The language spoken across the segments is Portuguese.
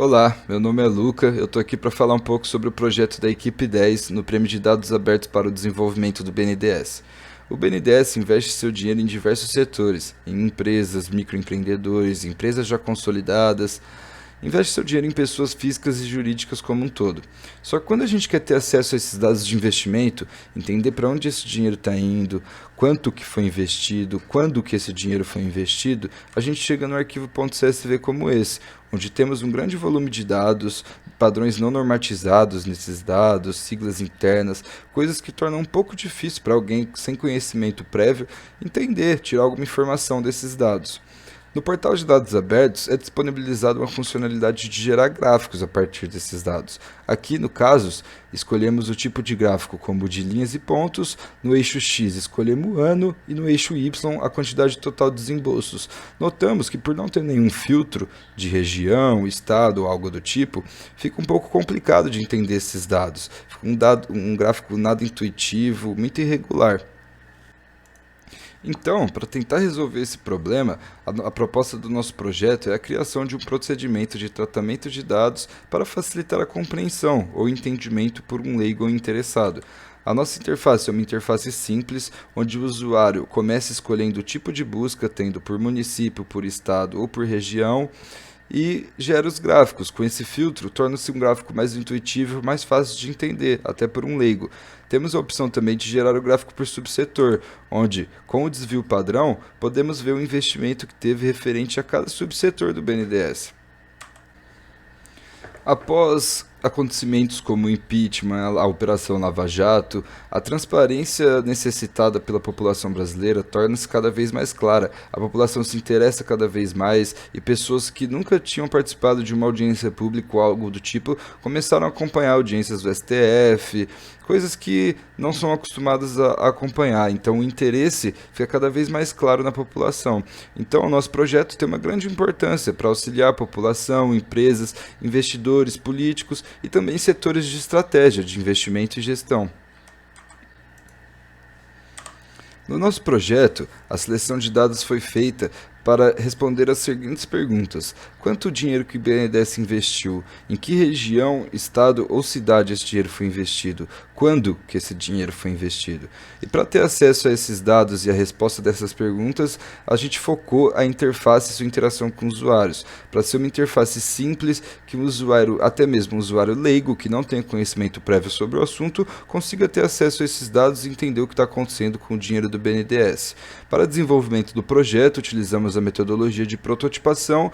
Olá, meu nome é Luca, eu estou aqui para falar um pouco sobre o projeto da Equipe 10 no Prêmio de Dados Abertos para o Desenvolvimento do BNDES. O BNDES investe seu dinheiro em diversos setores, em empresas, microempreendedores, empresas já consolidadas, investe seu dinheiro em pessoas físicas e jurídicas como um todo. Só que quando a gente quer ter acesso a esses dados de investimento, entender para onde esse dinheiro está indo, quanto que foi investido, quando que esse dinheiro foi investido, a gente chega no arquivo .csv como esse, onde temos um grande volume de dados, padrões não normatizados nesses dados, siglas internas, coisas que tornam um pouco difícil para alguém sem conhecimento prévio entender, tirar alguma informação desses dados. No portal de dados abertos é disponibilizada uma funcionalidade de gerar gráficos a partir desses dados. Aqui, no caso, escolhemos o tipo de gráfico como de linhas e pontos, no eixo X escolhemos o ano e no eixo Y a quantidade total de desembolsos. Notamos que por não ter nenhum filtro de região, estado ou algo do tipo, fica um pouco complicado de entender esses dados. Fica um gráfico nada intuitivo, muito irregular. Então, para tentar resolver esse problema, a proposta do nosso projeto é a criação de um procedimento de tratamento de dados para facilitar a compreensão ou entendimento por um leigo ou interessado. A nossa interface é uma interface simples, onde o usuário começa escolhendo o tipo de busca, tendo por município, por estado ou por região, e gera os gráficos. Com esse filtro, torna-se um gráfico mais intuitivo e mais fácil de entender, até por um leigo. Temos a opção também de gerar o gráfico por subsetor, onde, com o desvio padrão, podemos ver o investimento que teve referente a cada subsetor do BNDES. Após acontecimentos como o impeachment, a Operação Lava Jato, a transparência necessitada pela população brasileira torna-se cada vez mais clara. A população se interessa cada vez mais e pessoas que nunca tinham participado de uma audiência pública ou algo do tipo começaram a acompanhar audiências do STF, coisas que não são acostumadas a acompanhar. Então o interesse fica cada vez mais claro na população. Então o nosso projeto tem uma grande importância para auxiliar a população, empresas, investidores, políticos e também setores de estratégia de investimento e gestão. No nosso projeto, a seleção de dados foi feita para responder as seguintes perguntas: quanto dinheiro que o BNDES investiu? Em que região, estado ou cidade esse dinheiro foi investido? Quando que esse dinheiro foi investido? E para ter acesso a esses dados e a resposta dessas perguntas, a gente focou a interface e sua interação com usuários, para ser uma interface simples que o usuário, até mesmo um usuário leigo, que não tenha conhecimento prévio sobre o assunto, consiga ter acesso a esses dados e entender o que está acontecendo com o dinheiro do BNDES. Para desenvolvimento do projeto, utilizamos a metodologia de prototipação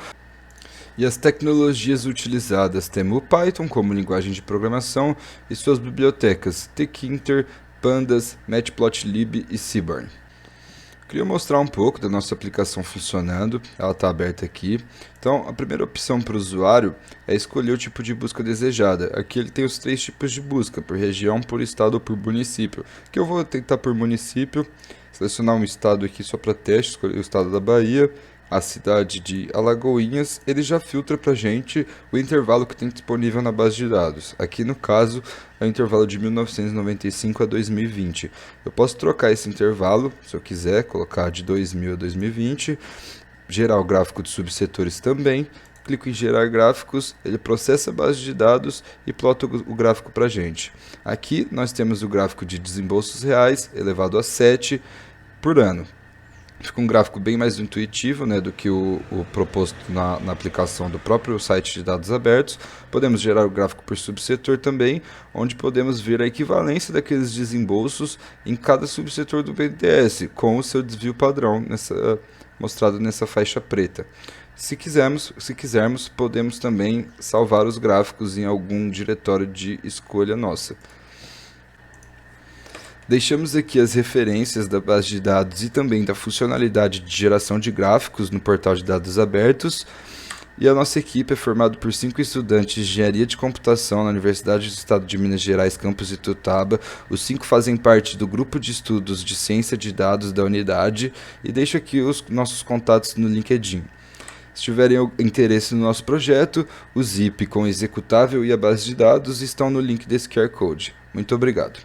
e as tecnologias utilizadas. Temos o Python como linguagem de programação e suas bibliotecas Tkinter, Pandas, Matplotlib e Seaborn. Queria mostrar um pouco da nossa aplicação funcionando, ela está aberta aqui. Então, a primeira opção para o usuário é escolher o tipo de busca desejada. Aqui ele tem os 3 tipos de busca, por região, por estado ou por município. Aqui eu vou tentar por município, selecionar um estado aqui só para teste, escolher o estado da Bahia, a cidade de Alagoinhas. Ele já filtra para a gente o intervalo que tem disponível na base de dados. Aqui no caso é o intervalo de 1995 a 2020. Eu posso trocar esse intervalo, se eu quiser, colocar de 2000 a 2020, gerar o gráfico de subsetores também. Clico em gerar gráficos, ele processa a base de dados e plota o gráfico para a gente. Aqui nós temos o gráfico de desembolsos reais elevado a 7 por ano. Fica um gráfico bem mais intuitivo, né, do que o proposto na aplicação do próprio site de dados abertos. Podemos gerar o gráfico por subsetor também, onde podemos ver a equivalência daqueles desembolsos em cada subsetor do BNDES, com o seu desvio padrão mostrado nessa faixa preta. Se quisermos, podemos também salvar os gráficos em algum diretório de escolha nossa. Deixamos aqui as referências da base de dados e também da funcionalidade de geração de gráficos no portal de dados abertos. E a nossa equipe é formada por 5 estudantes de engenharia de computação na Universidade do Estado de Minas Gerais, campus Ituiutaba. Os 5 fazem parte do grupo de estudos de ciência de dados da unidade e deixo aqui os nossos contatos no LinkedIn. Se tiverem interesse no nosso projeto, o zip com o executável e a base de dados estão no link desse QR Code. Muito obrigado.